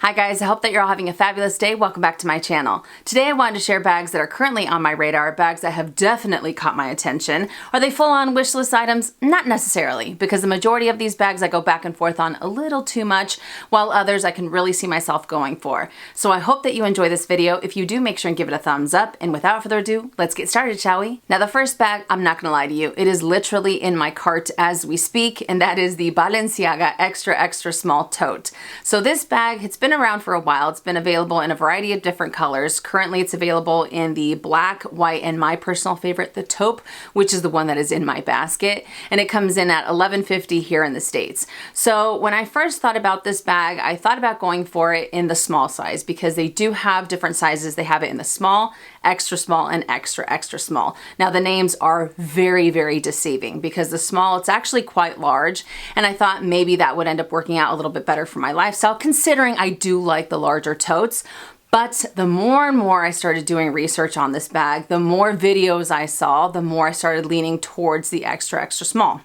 Hi guys, I hope that you're all having a fabulous day. Welcome back to my channel. Today I wanted to share bags that are currently on my radar, bags that have definitely caught my attention. Are they full-on wish list items? Not necessarily, because the majority of these bags I go back and forth on a little too much, while others I can really see myself going for. So I hope that you enjoy this video. If you do, make sure and give it a thumbs up, and without further ado, let's get started, shall we? Now the first bag, I'm not gonna lie to you, it is literally in my cart as we speak, and that is the Balenciaga extra small tote. So this bag, it's been around for a while. It's been available in a variety of different colors. Currently it's available in the black, white, and my personal favorite, the taupe, which is the one that is in my basket. And it comes in at $11.50 here in the States. So when I first thought about this bag, I thought about going for it in the small size because they do have different sizes. They have it in the small, extra small, and extra small. Now the names are very deceiving because the small, it's actually quite large. And I thought maybe that would end up working out a little bit better for my lifestyle, considering I do like the larger totes. But the more and more I started doing research on this bag, the more videos I saw, the more I started leaning towards the extra small.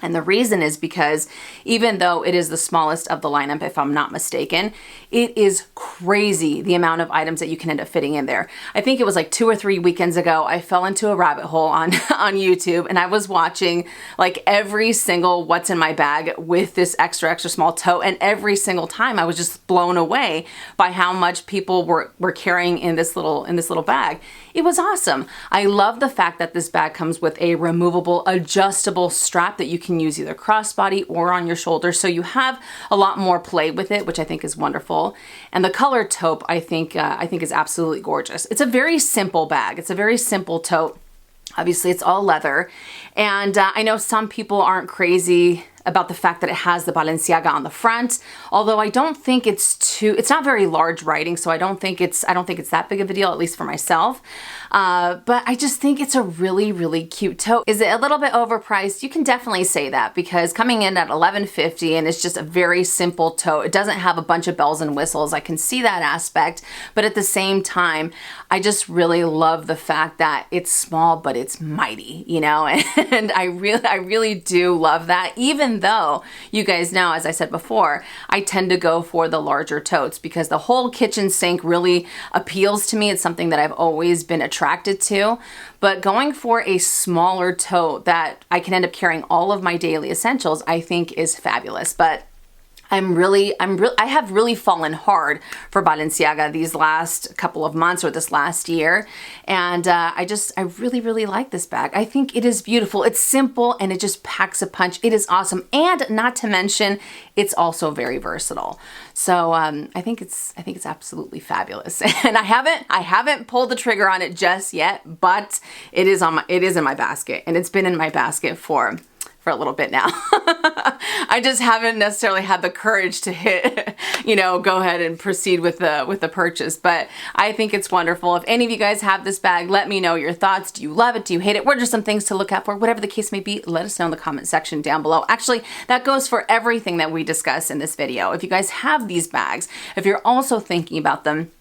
And the reason is because even though it is the smallest of the lineup, if I'm not mistaken, it is crazy the amount of items that you can end up fitting in there. I think it was like 2 or 3 weekends ago, I fell into a rabbit hole on YouTube and I was watching like every single what's in my bag with this extra small tote, and every single time I was just blown away by how much people were carrying in this little bag. It was awesome. I love the fact that this bag comes with a removable, adjustable strap that you can use either crossbody or on your shoulder, so you have a lot more play with it, which I think is wonderful. And the color taupe, I think is absolutely gorgeous. It's a very simple bag. It's a very simple tote. Obviously, it's all leather, and I know some people aren't crazy about the fact that it has the Balenciaga on the front, although I don't think it's not very large writing, so I don't think it's that big of a deal, at least for myself. But I just think it's a really cute tote. Is it a little bit overpriced? You can definitely say that, because coming in at $11.50 and it's just a very simple tote. It doesn't have a bunch of bells and whistles. I can see that aspect, but at the same time, I just really love the fact that it's small, but it's mighty, you know? And I really do love that, even though you guys know, as I said before, I tend to go for the larger totes because the whole kitchen sink really appeals to me. It's something that I've always been attracted to, but going for a smaller tote that I can end up carrying all of my daily essentials, I think is fabulous. But I have really fallen hard for Balenciaga these last couple of months or this last year. And I really like this bag. I think it is beautiful. It's simple and it just packs a punch. It is awesome. And not to mention, it's also very versatile. So I think it's absolutely fabulous. And I haven't pulled the trigger on it just yet, but it is in my basket, and it's been in my basket for a little bit now. I just haven't necessarily had the courage to hit, go ahead and proceed with the purchase. But I think it's wonderful. If any of you guys have this bag, let me know your thoughts. Do you love it? Do you hate it? What are some things to look out for? Whatever the case may be, let us know in the comment section down below. Actually, that goes for everything that we discuss in this video. If you guys have these bags, if you're also thinking about them,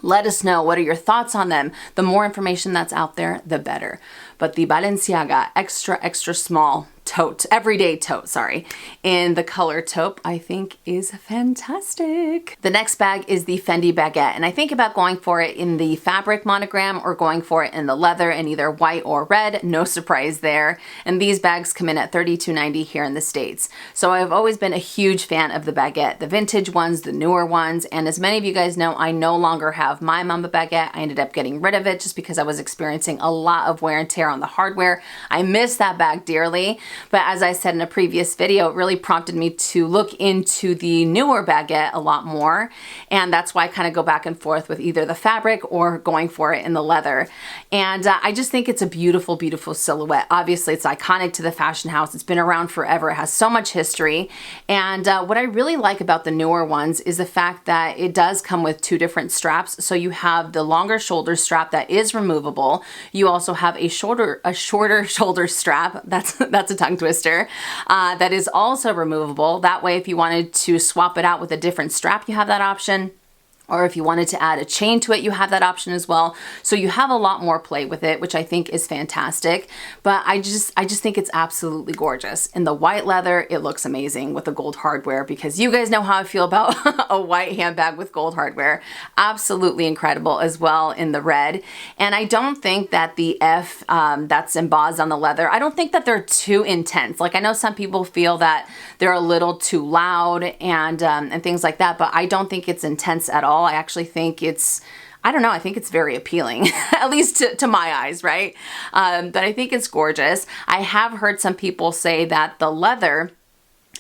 let us know. What are your thoughts on them? The more information that's out there, the better. But the Balenciaga extra small tote, everyday tote, sorry, in the color taupe, I think is fantastic. The next bag is the Fendi baguette, and I think about going for it in the fabric monogram or going for it in the leather in either white or red. No surprise there. And these bags come in at $32.90 here in the States. So I've always been a huge fan of the baguette, the vintage ones, the newer ones, and as many of you guys know, I no longer have my Mamba baguette. I ended up getting rid of it just because I was experiencing a lot of wear and tear on the hardware. I miss that bag dearly. But as I said in a previous video, it really prompted me to look into the newer baguette a lot more. And that's why I kind of go back and forth with either the fabric or going for it in the leather. And I just think it's a beautiful silhouette. Obviously, it's iconic to the fashion house. It's been around forever. It has so much history. And what I really like about the newer ones is the fact that it does come with 2 different straps. So you have the longer shoulder strap that is removable. You also have a shorter shoulder strap. That's a tongue twister. That is also removable. That way, if you wanted to swap it out with a different strap, you have that option. Or if you wanted to add a chain to it, you have that option as well. So you have a lot more play with it, which I think is fantastic. But I just think it's absolutely gorgeous. In the white leather, it looks amazing with the gold hardware, because you guys know how I feel about a white handbag with gold hardware. Absolutely incredible as well in the red. And I don't think that the F that's embossed on the leather, I don't think that they're too intense. Like, I know some people feel that they're a little too loud and things like that, but I don't think it's intense at all. I actually think it's, I don't know, I think it's very appealing, at least to my eyes, right? But I think it's gorgeous. I have heard some people say that the leather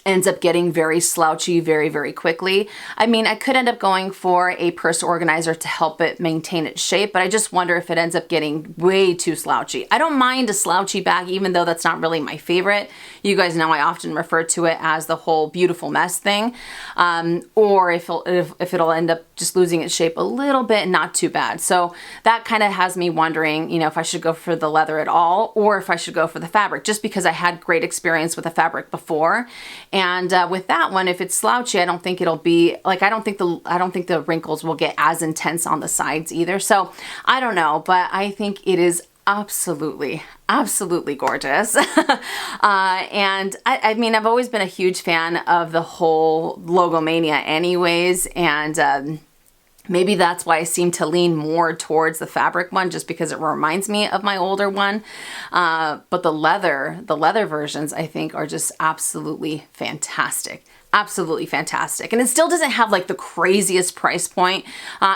ends up getting very slouchy very, very quickly. I mean, I could end up going for a purse organizer to help it maintain its shape, but I just wonder if it ends up getting way too slouchy. I don't mind a slouchy bag, even though that's not really my favorite. You guys know I often refer to it as the whole beautiful mess thing. Or if it'll end up just losing its shape a little bit, not too bad. So that kind of has me wondering, you know, if I should go for the leather at all, or if I should go for the fabric, just because I had great experience with the fabric before. And with that one, if it's slouchy, I don't think it'll be like, I don't think the wrinkles will get as intense on the sides either. So I don't know, but I think it is absolutely gorgeous. And I mean, I've always been a huge fan of the whole logo mania anyways. And maybe that's why I seem to lean more towards the fabric one, just because it reminds me of my older one. But the leather versions, I think, are just absolutely fantastic. Absolutely fantastic. And it still doesn't have like the craziest price point.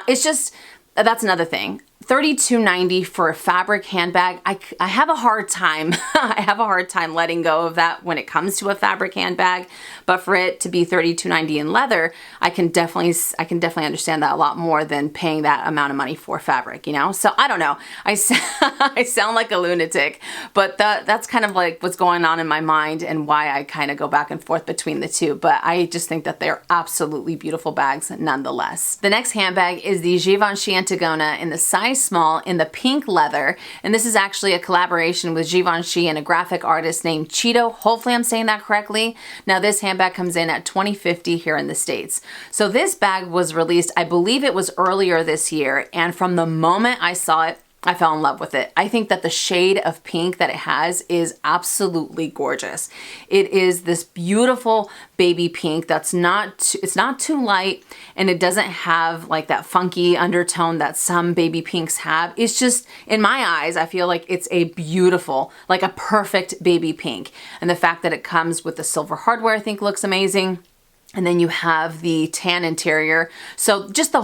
It's just, that's another thing. $32.90 for a fabric handbag. I have a hard time. I have a hard time letting go of that when it comes to a fabric handbag. But for it to be $32.90 in leather, I can definitely understand that a lot more than paying that amount of money for fabric, you know? So I don't know. I sound like a lunatic, but that's kind of like what's going on in my mind and why I kind of go back and forth between the two. But I just think that they're absolutely beautiful bags nonetheless. The next handbag is the Givenchy Antigona in the size small in the pink leather, and this is actually a collaboration with Givenchy and a graphic artist named Cheeto. Hopefully I'm saying that correctly. Now this handbag comes in at $20.50 here in the States. So this bag was released, I believe it was earlier this year, and from the moment I saw it, I fell in love with it. I think that the shade of pink that it has is absolutely gorgeous. It is this beautiful baby pink that's it's not too light, and it doesn't have like that funky undertone that some baby pinks have. It's just, in my eyes, I feel like it's a beautiful, like a perfect baby pink. And the fact that it comes with the silver hardware, I think looks amazing. And then you have the tan interior. So just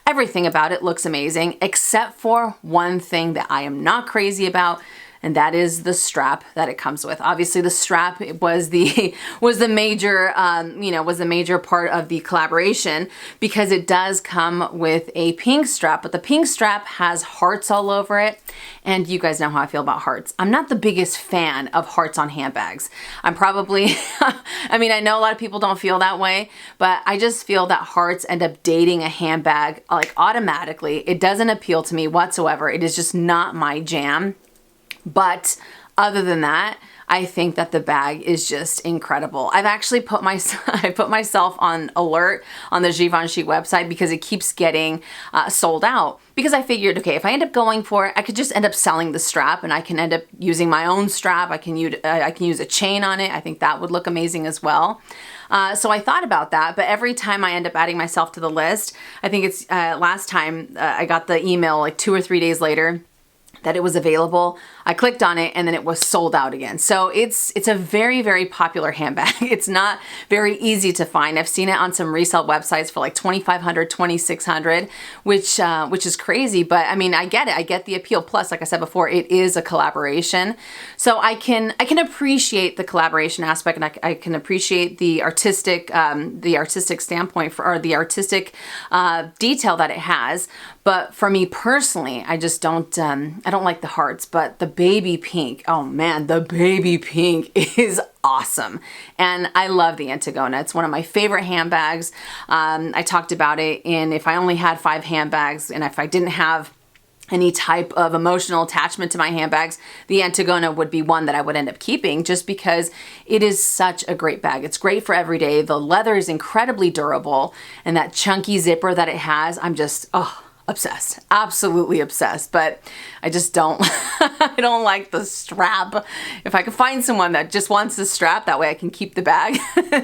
everything about it looks amazing, except for one thing that I am not crazy about, and that is the strap that it comes with. Obviously, the strap was the major part of the collaboration, because it does come with a pink strap, but the pink strap has hearts all over it, and you guys know how I feel about hearts. I'm not the biggest fan of hearts on handbags. I'm probably, I mean, I know a lot of people don't feel that way, but I just feel that hearts end up dating a handbag like automatically. It doesn't appeal to me whatsoever. It is just not my jam. But other than that, I think that the bag is just incredible. I've actually put myself on alert on the Givenchy website because it keeps getting sold out. Because I figured, okay, if I end up going for it, I could just end up selling the strap, and I can end up using my own strap. I can use a chain on it. I think that would look amazing as well. So I thought about that, but every time I end up adding myself to the list, I think it's last time I got the email like 2 or 3 days later that it was available. I clicked on it and then it was sold out again. So it's a very, very popular handbag. It's not very easy to find. I've seen it on some resale websites for like $2,500, $2,600, which is crazy. But I mean, I get it. I get the appeal. Plus, like I said before, it is a collaboration. So I can appreciate the collaboration aspect, and I can appreciate the artistic standpoint or the artistic detail that it has. But for me personally, I just don't like the hearts, but the baby pink, oh man, the baby pink is awesome. And I love the Antigona. It's one of my favorite handbags. I talked about it in If I Only Had 5 Handbags, and if I didn't have any type of emotional attachment to my handbags, the Antigona would be one that I would end up keeping just because it is such a great bag. It's great for every day. The leather is incredibly durable, and that chunky zipper that it has, I'm just, oh, obsessed, absolutely obsessed. But I just don't, I don't like the strap. If I could find someone that just wants the strap, that way I can keep the bag,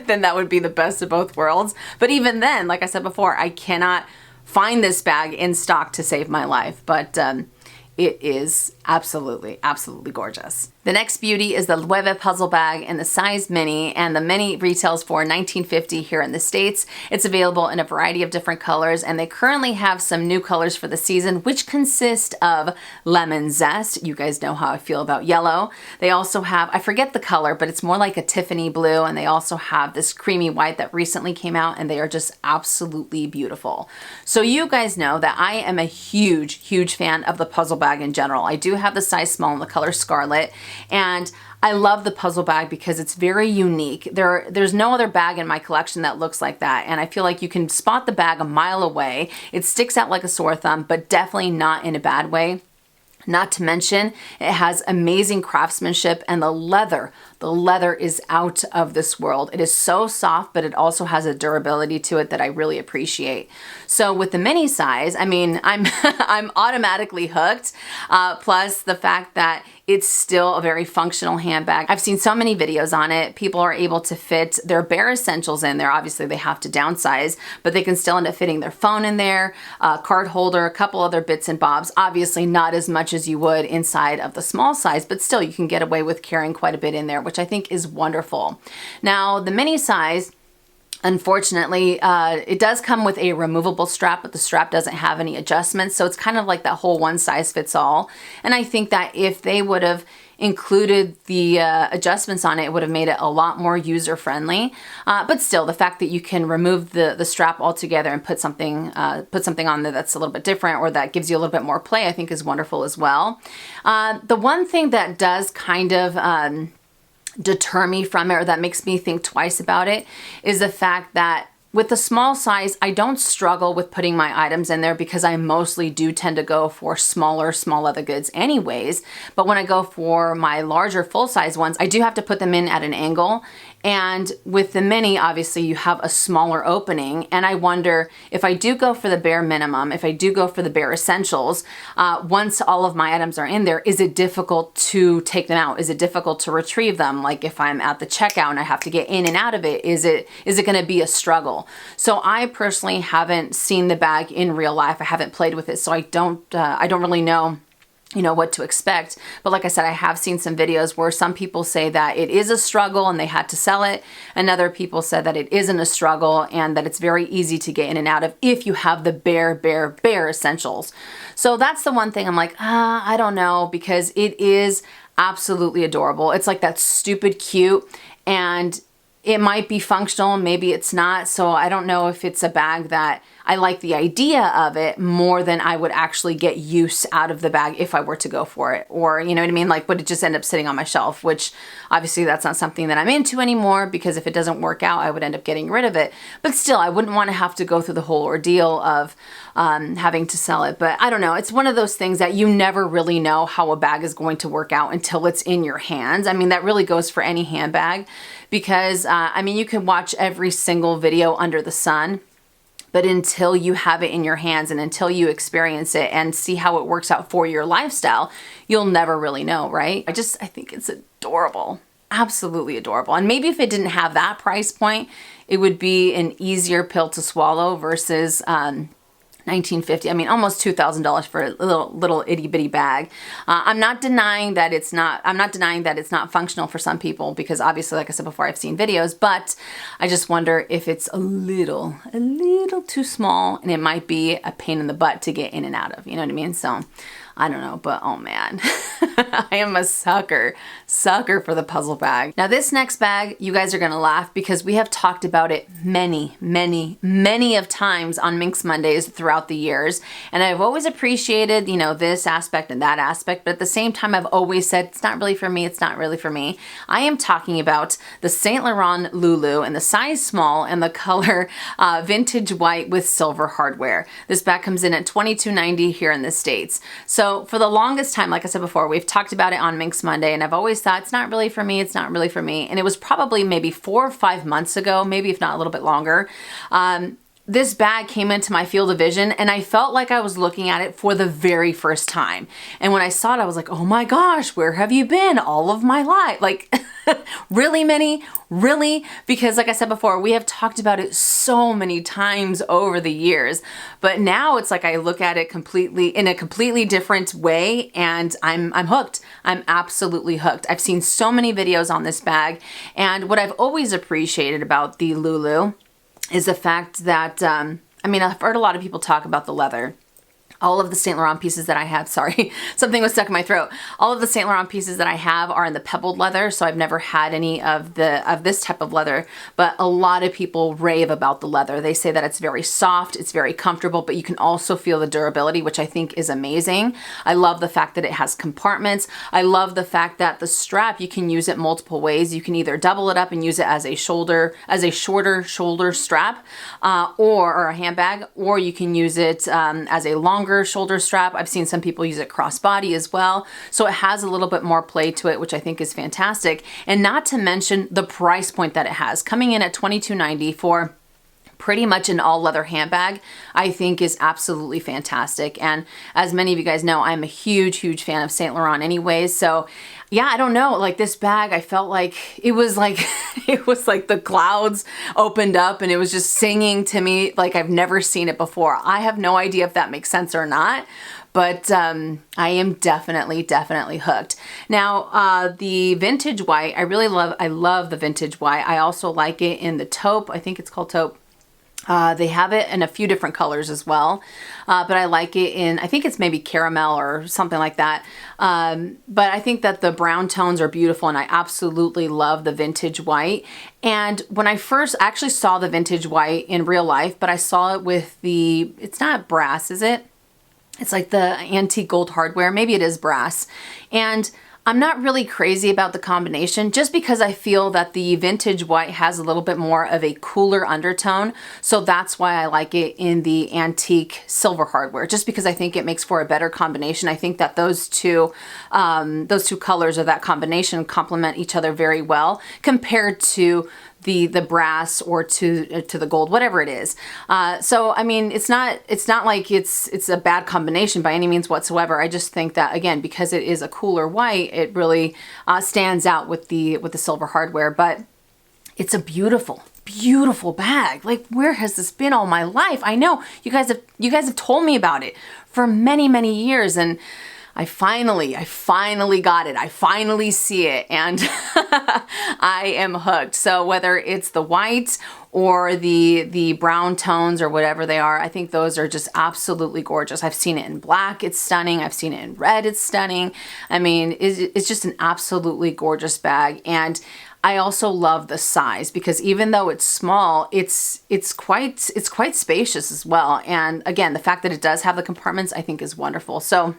then that would be the best of both worlds. But even then, like I said before, I cannot find this bag in stock to save my life, but it is absolutely, absolutely gorgeous. The next beauty is the Loewe puzzle bag in the size mini, and the mini retails for $19.50 here in the States. It's available in a variety of different colors, and they currently have some new colors for the season, which consist of lemon zest. You guys know how I feel about yellow. They also have, I forget the color, but it's more like a Tiffany blue, and they also have this creamy white that recently came out, and they are just absolutely beautiful. So you guys know that I am a huge, huge fan of the puzzle bag in general. I do have the size small in the color Scarlet, and I love the puzzle bag because it's very unique. There's no other bag in my collection that looks like that, and I feel like you can spot the bag a mile away. It sticks out like a sore thumb, but definitely not in a bad way. Not to mention, it has amazing craftsmanship, and the leather is out of this world. It is so soft, but it also has a durability to it that I really appreciate. So with the mini size, I mean, I'm I'm automatically hooked. Plus the fact that it's still a very functional handbag. I've seen so many videos on it. People are able to fit their bare essentials in there. Obviously they have to downsize, but they can still end up fitting their phone in there, a card holder, a couple other bits and bobs. Obviously not as much as you would inside of the small size, but still you can get away with carrying quite a bit in there, which I think is wonderful. Now the mini size, unfortunately, it does come with a removable strap, but the strap doesn't have any adjustments. So it's kind of like that whole one size fits all. And I think that if they would have included the adjustments on it, it would have made it a lot more user friendly. But still, the fact that you can remove the strap altogether and put something on there that's a little bit different, or that gives you a little bit more play, I think is wonderful as well. The one thing that does kind of deter me from it, or that makes me think twice about it, is the fact that with the small size, I don't struggle with putting my items in there because I mostly do tend to go for smaller small leather goods anyways. But when I go for my larger full size ones, I do have to put them in at an angle. And with the mini, obviously you have a smaller opening, and I wonder if I do go for the bare minimum, if I do go for the bare essentials, once all of my items are in there, is it difficult to take them out? Is it difficult to retrieve them? Like if I'm at the checkout and I have to get in and out of it, is it going to be a struggle? So I personally haven't seen the bag in real life. I haven't played with it, so I don't really know what to expect. But like I said, I have seen some videos where some people say that it is a struggle and they had to sell it, and other people said that it isn't a struggle and that it's very easy to get in and out of if you have the bare essentials. So that's the one thing I'm like, I don't know, because it is absolutely adorable. It's like that stupid cute, and it might be functional, maybe it's not. So I don't know if it's a bag that I like the idea of it more than I would actually get use out of the bag if I were to go for it. Or, you know what I mean? Like, would it just end up sitting on my shelf? Which obviously that's not something that I'm into anymore, because if it doesn't work out, I would end up getting rid of it. But still, I wouldn't want to have to go through the whole ordeal of having to sell it. But I don't know. It's one of those things that you never really know how a bag is going to work out until it's in your hands. I mean, that really goes for any handbag, because I mean, you can watch every single video under the sun, but until you have it in your hands and until you experience it and see how it works out for your lifestyle, you'll never really know, right? I think it's adorable. Absolutely adorable. And maybe if it didn't have that price point, it would be an easier pill to swallow versus $19.50. I mean, almost $2,000 for a little itty bitty bag. I'm not denying that it's not functional for some people, because obviously, like I said before, I've seen videos, but I just wonder if it's a little too small, and it might be a pain in the butt to get in and out of, you know what I mean? So I don't know, but oh man, I am a sucker for the puzzle bag. Now this next bag, you guys are gonna laugh because we have talked about it many of times on Minx Mondays throughout the years. And I've always appreciated, you know, this aspect and that aspect, but at the same time, I've always said, it's not really for me, it's not really for me. I am talking about the Saint Laurent Loulou in the size small and the color vintage white with silver hardware. This bag comes in at $22.90 here in the States. So for the longest time, like I said before, we've talked about it on Minx Monday, and I've always thought it's not really for me, it's not really for me. And it was probably maybe 4 or 5 months ago, maybe if not a little bit longer, this bag came into my field of vision and I felt like I was looking at it for the very first time. And when I saw it, I was like, oh my gosh, where have you been all of my life? Like, really, Minnie? Really? Because like I said before, we have talked about it so many times over the years, but now it's like I look at it in a completely different way, and I'm hooked. I'm absolutely hooked. I've seen so many videos on this bag, and what I've always appreciated about the Loulou is the fact that, I mean, I've heard a lot of people talk about the leather. All of the Saint Laurent pieces that I have, sorry, something was stuck in my throat. All of the Saint Laurent pieces that I have are in the pebbled leather, so I've never had any of this type of leather, but a lot of people rave about the leather. They say that it's very soft, it's very comfortable, but you can also feel the durability, which I think is amazing. I love the fact that it has compartments. I love the fact that the strap, you can use it multiple ways. You can either double it up and use it as a shorter shoulder strap, or a handbag, or you can use it as a longer shoulder strap. I've seen some people use it crossbody as well. So it has a little bit more play to it, which I think is fantastic. And not to mention the price point that it has, coming in at $22.90 for pretty much an all leather handbag, I think is absolutely fantastic. And as many of you guys know, I'm a huge fan of Saint Laurent anyways. So yeah, I don't know, like this bag, I felt like it was like the clouds opened up and it was just singing to me like I've never seen it before. I have no idea if that makes sense or not, but I am definitely hooked. Now, the vintage white, I love the vintage white. I also like it in the taupe. I think it's called taupe. They have it in a few different colors as well, but I like it in, I think it's maybe caramel or something like that. But I think that the brown tones are beautiful, and I absolutely love the vintage white. And when I first actually saw the vintage white in real life, but I saw it with it's not brass, is it? It's like the antique gold hardware. Maybe it is brass. And I'm not really crazy about the combination just because I feel that the vintage white has a little bit more of a cooler undertone. So that's why I like it in the antique silver hardware, just because I think it makes for a better combination. I think that those two colors or that combination complement each other very well compared to the brass or to the gold, whatever it is. So I mean, it's not like it's a bad combination by any means whatsoever. I just think that, again, because it is a cooler white, it really stands out with the silver hardware. But it's a beautiful bag. Like, where has this been all my life? I know you guys have told me about it for many years, and I finally got it. I finally see it, and I am hooked. So whether it's the white or the brown tones or whatever they are, I think those are just absolutely gorgeous. I've seen it in black, it's stunning. I've seen it in red, it's stunning. I mean, it's just an absolutely gorgeous bag. And I also love the size, because even though it's small, it's quite spacious as well. And again, the fact that it does have the compartments, I think is wonderful. So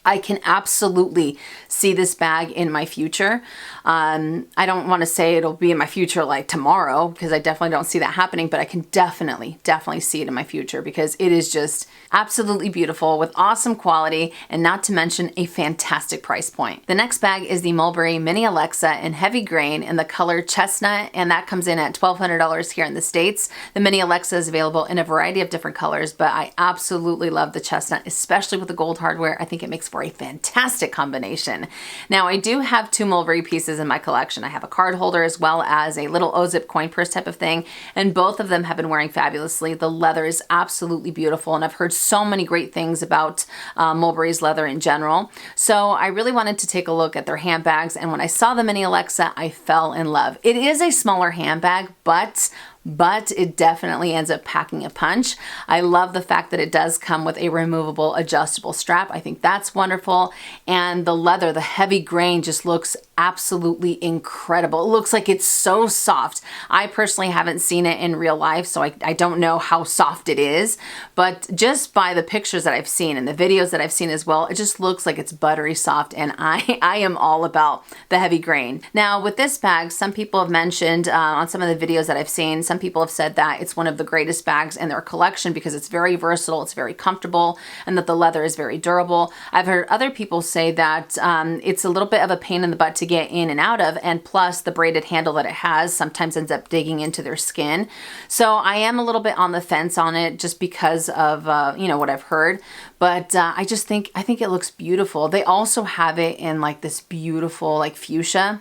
I can absolutely see this bag in my future. I don't want to say it'll be in my future like tomorrow, because I definitely don't see that happening, but I can definitely see it in my future, because it is just absolutely beautiful with awesome quality, and not to mention a fantastic price point. The next bag is the Mulberry Mini Alexa in heavy grain in the color chestnut, and that comes in at $1,200 here in the States. The Mini Alexa is available in a variety of different colors, but I absolutely love the chestnut, especially with the gold hardware. I think it makes for a fantastic combination. Now, I do have 2 Mulberry pieces in my collection. I have a card holder as well as a little O-zip coin purse type of thing, and both of them have been wearing fabulously. The leather is absolutely beautiful, and I've heard so many great things about Mulberry's leather in general. So I really wanted to take a look at their handbags, and when I saw the Mini Alexa, I fell in love. It is a smaller handbag, but but it definitely ends up packing a punch. I love the fact that it does come with a removable adjustable strap. I think that's wonderful. And the leather, the heavy grain just looks absolutely incredible. It looks like it's so soft. I personally haven't seen it in real life, so I don't know how soft it is, but just by the pictures that I've seen and the videos that I've seen as well, it just looks like it's buttery soft, and I am all about the heavy grain. Now with this bag, some people have mentioned on some of the videos that I've seen, some people have said that it's one of the greatest bags in their collection because it's very versatile, it's very comfortable, and that the leather is very durable. I've heard other people say that it's a little bit of a pain in the butt to get in and out of, and plus the braided handle that it has sometimes ends up digging into their skin. So I am a little bit on the fence on it just because of you know, what I've heard, but I think it looks beautiful. They also have it in like this beautiful like fuchsia.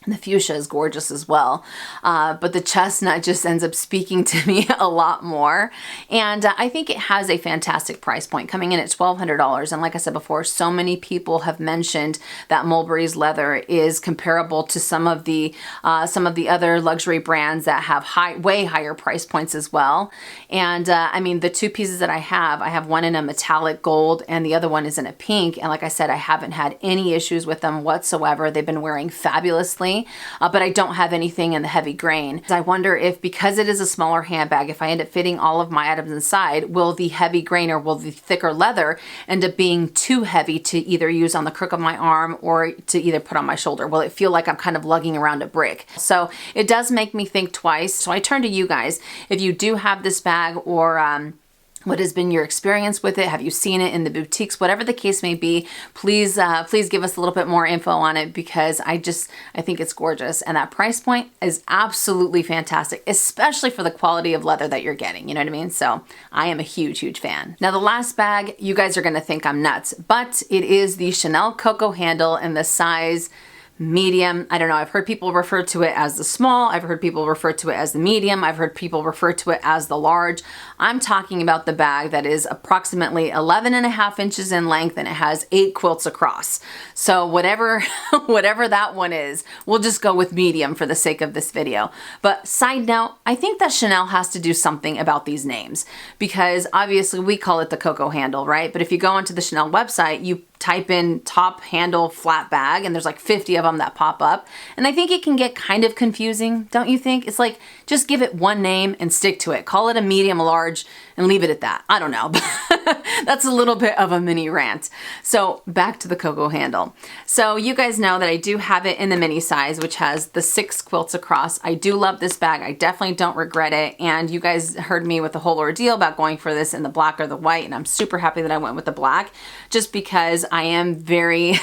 And the fuchsia is gorgeous as well, but the chestnut just ends up speaking to me a lot more. And I think it has a fantastic price point, coming in at $1,200. And like I said before, so many people have mentioned that Mulberry's leather is comparable to some of the other luxury brands that have way higher price points as well. And I mean, the two pieces that I have one in a metallic gold and the other one is in a pink. And like I said, I haven't had any issues with them whatsoever. They've been wearing fabulously. But I don't have anything in the heavy grain. I wonder if, because it is a smaller handbag, if I end up fitting all of my items inside, will the heavy grain or will the thicker leather end up being too heavy to either use on the crook of my arm or to either put on my shoulder? Will it feel like I'm kind of lugging around a brick? So it does make me think twice. So I turn to you guys. If you do have this bag, or what has been your experience with it? Have you seen it in the boutiques? Whatever the case may be, please give us a little bit more info on it, because I think it's gorgeous. And that price point is absolutely fantastic, especially for the quality of leather that you're getting. You know what I mean? So I am a huge fan. Now the last bag, you guys are gonna think I'm nuts, but it is the Chanel Coco handle in the size medium. I don't know. I've heard people refer to it as the small. I've heard people refer to it as the medium. I've heard people refer to it as the large. I'm talking about the bag that is approximately 11.5 inches in length and it has 8 quilts across. So whatever that one is, we'll just go with medium for the sake of this video. But side note, I think that Chanel has to do something about these names, because obviously we call it the Coco handle, right? But if you go onto the Chanel website, you type in top handle flat bag and there's like 50 of them that pop up. And I think it can get kind of confusing, don't you think? It's like, just give it one name and stick to it. Call it a medium, large, and leave it at that. I don't know. That's a little bit of a mini rant. So back to the Coco handle. So you guys know that I do have it in the mini size, which has the 6 quilts across. I do love this bag. I definitely don't regret it. And you guys heard me with the whole ordeal about going for this in the black or the white. And I'm super happy that I went with the black, just because I am very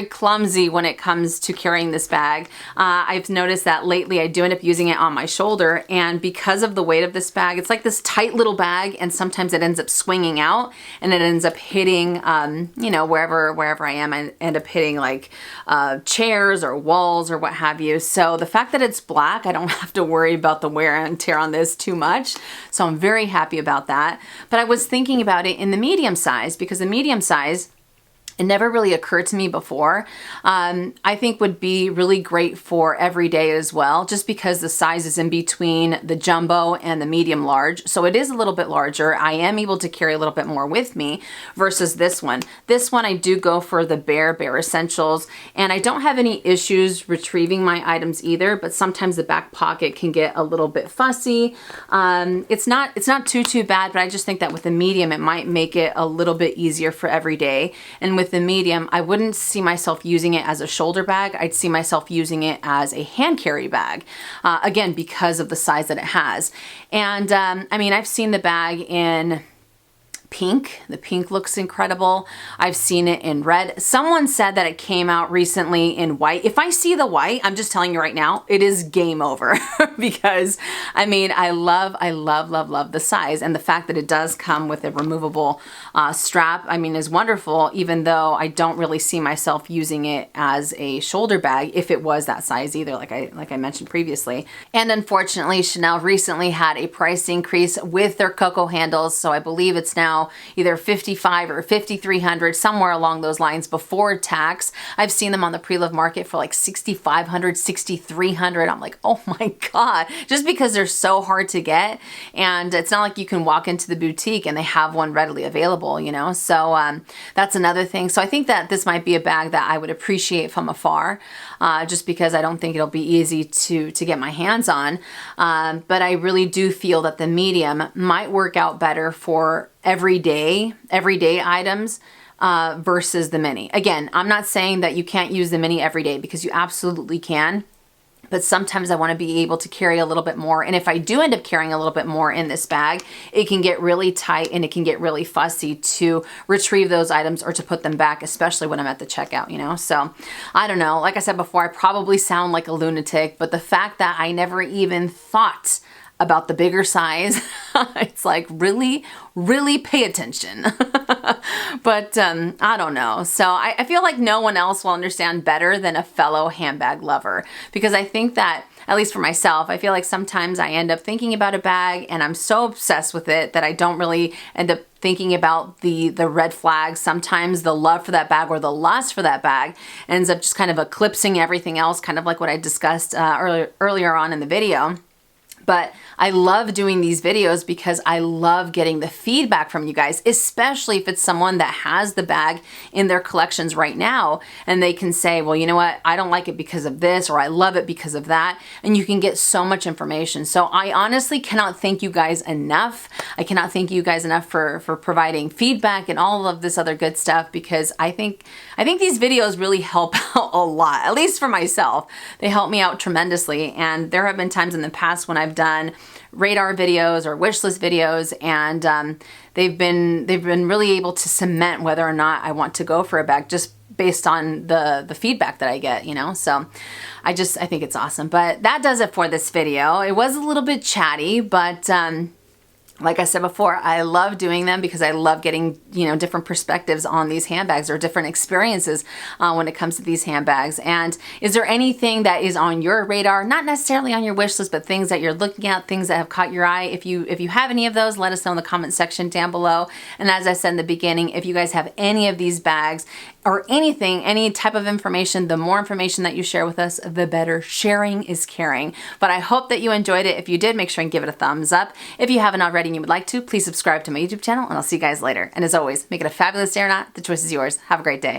clumsy when it comes to carrying this bag. I've noticed that lately I do end up using it on my shoulder, and because of the weight of this bag, it's like this tight little bag, and sometimes it ends up swinging out and it ends up hitting, you know, wherever I am, I end up hitting like chairs or walls or what have you. So the fact that it's black, I don't have to worry about the wear and tear on this too much. So I'm very happy about that. But I was thinking about it in the medium size, because the medium size, it never really occurred to me before. I think would be really great for every day as well, just because the size is in between the jumbo and the medium large. So it is a little bit larger. I am able to carry a little bit more with me versus this one. This one I do go for the bare essentials, and I don't have any issues retrieving my items either, but sometimes the back pocket can get a little bit fussy. It's not too bad, but I just think that with the medium, it might make it a little bit easier for every day. And with the medium, I wouldn't see myself using it as a shoulder bag. I'd see myself using it as a hand carry bag, again, because of the size that it has. And I mean, I've seen the bag in pink. The pink looks incredible. I've seen it in red. Someone said that it came out recently in white. If I see the white, I'm just telling you right now, it is game over because I mean, I love the size, and the fact that it does come with a removable strap, I mean, is wonderful, even though I don't really see myself using it as a shoulder bag if it was that size either, like I mentioned previously. And unfortunately, Chanel recently had a price increase with their Coco handles, so I believe it's now know, either 55 or 5,300, somewhere along those lines before tax. I've seen them on the pre-loved market for like 6,500, 6,300. I'm like, oh my God, just because they're so hard to get. And it's not like you can walk into the boutique and they have one readily available, you know? So that's another thing. So I think that this might be a bag that I would appreciate from afar, just because I don't think it'll be easy to get my hands on. But I really do feel that the medium might work out better for everyday items versus the mini. Again, I'm not saying that you can't use the mini every day, because you absolutely can. But sometimes I want to be able to carry a little bit more. And if I do end up carrying a little bit more in this bag, it can get really tight and it can get really fussy to retrieve those items or to put them back, especially when I'm at the checkout, you know? So I don't know. Like I said before, I probably sound like a lunatic, but the fact that I never even thought about the bigger size, it's like, really pay attention. But I don't know. So I feel like no one else will understand better than a fellow handbag lover, because I think that, at least for myself, I feel like sometimes I end up thinking about a bag and I'm so obsessed with it that I don't really end up thinking about the red flags. Sometimes the love for that bag or the lust for that bag ends up just kind of eclipsing everything else, kind of like what I discussed earlier on in the video. But I love doing these videos because I love getting the feedback from you guys, especially if it's someone that has the bag in their collections right now and they can say, well, you know what, I don't like it because of this, or I love it because of that. And you can get so much information. So I honestly cannot thank you guys enough. I cannot thank you guys enough for providing feedback and all of this other good stuff, because I think these videos really help out a lot, at least for myself. They help me out tremendously. And there have been times in the past when I've done radar videos or wish list videos, and they've been really able to cement whether or not I want to go for a bag just based on the feedback that I get, you know? So I think it's awesome. But that does it for this video. It was a little bit chatty, but like I said before, I love doing them because I love getting, you know, different perspectives on these handbags, or different experiences when it comes to these handbags. And is there anything that is on your radar, not necessarily on your wish list, but things that you're looking at, things that have caught your eye? If you have any of those, let us know in the comment section down below. And as I said in the beginning, if you guys have any of these bags or anything, any type of information, the more information that you share with us, the better. Sharing is caring. But I hope that you enjoyed it. If you did, make sure and give it a thumbs up. If you haven't already and you would like to, please subscribe to my YouTube channel, and I'll see you guys later. And as always, make it a fabulous day or not. The choice is yours. Have a great day.